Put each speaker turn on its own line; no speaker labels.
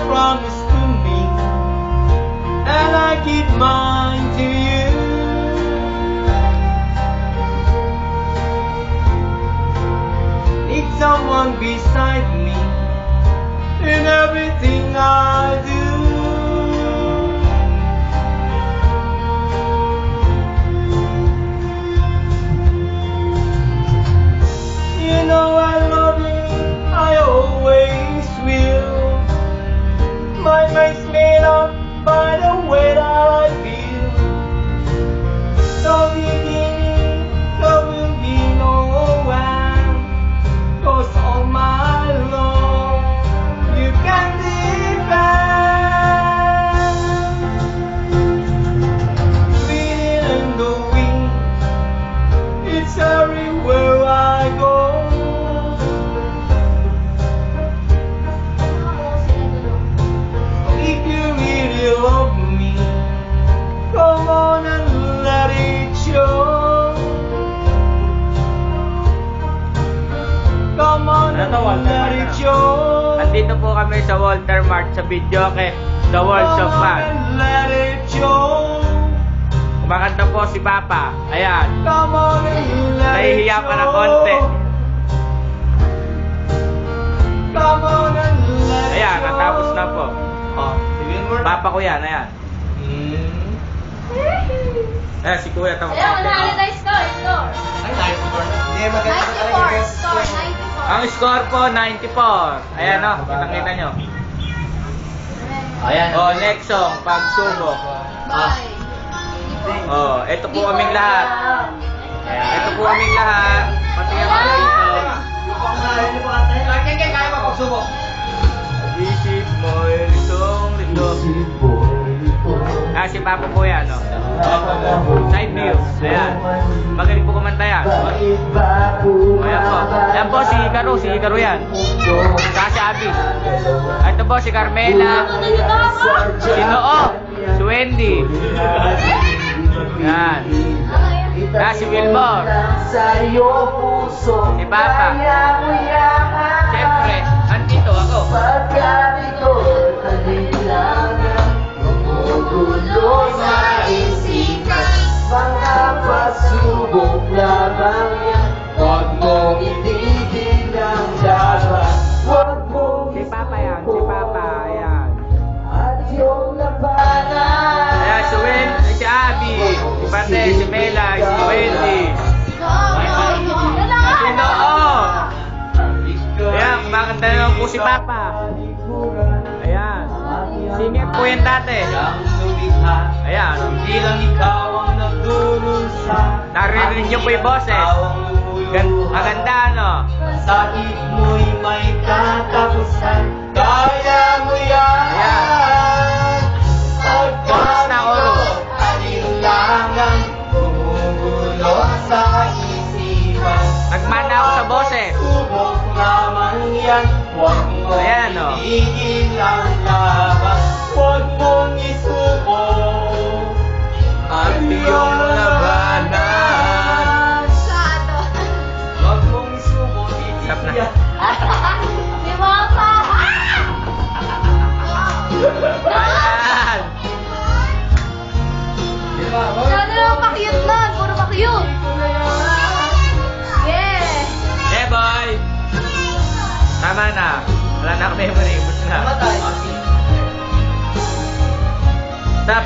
promise to me, and I give mine to you. Need someone beside me in everything I do. You know I love you, I always will. My mind's made up by the way that I feel. So beginning, there will be no end. 'Cause all my love you can depend. Feeling in the wind, it's everywhere I go. If you really love me, come on and let it show. Come on and let it show.
Andito po kami sa Walter Mart sa Videoke, The Walls of
Come on
Fun.
and let it show.
Kumakanta po si Papa. Ayan.
Come on and let it
Nahihiya
show.
pa ng konti.
Come on and let it
Ayan,
show.
natapos na po. Oh, Papa ko yan, ayan. Ayan, si Kuya tawag.
Ayan, manalo tayo score.
Ay, nice score. Hindi,
94, score 94.
Ang score po, 94. Ayan o, kitang-kita nyo.
Ayan.
Oh, next song, Pagsubok.
Bye.
Oh, ito po kaming lahat. Ito po kaming lahat. Pati ang mga dito.
Kaya mapagsubok.
Isip mo, litong lito. Ah, si Papa po yan, no? Side view. Ayan. Magaling po kumanta yan. Ayan po. Ayan po, si Hikaru yan. Saka si Abby. Ito po, si Carmela. Si Noo. Si Wendy. Yan. Ah, si Wilbur. Si Papa. Siyempre, andito ako.
Pasubok lamang yan. Huwag mong itigil ang laban. Huwag mong
Si Papa yan, si Papa. Ayan.
at yung labanan.
Ayan, si Abby. Si Pate, si Mela, si Wendy. Si Noo. Ayan, kumakanta naman po si Papa. Ayan. Singer po yan dati. Ayan.
Hindi lang ikaw ang nagdurulsa.
Naririnig niyo po yung boses. Maganda, ano?
Sakit mo'y may katapusan. Kaya mo yan.
Ayan. Oras na oras.
Alinlangan gumugulo sa isipan.
Nagmana ako sa boses.
Subok naman yan. Huwag mong
Ayan, oh.
itigil ang laban. Huwag mong isuko at iyong labanan. Huwag mong isuko,
Stop na.
titiyak.
Si Papa.
Ayan.
Masyado naman pa-cute nun. Puro pa-cute. Yeah.
Eh, boy. Tama na. Wala na ako memory. Bus na. Stop.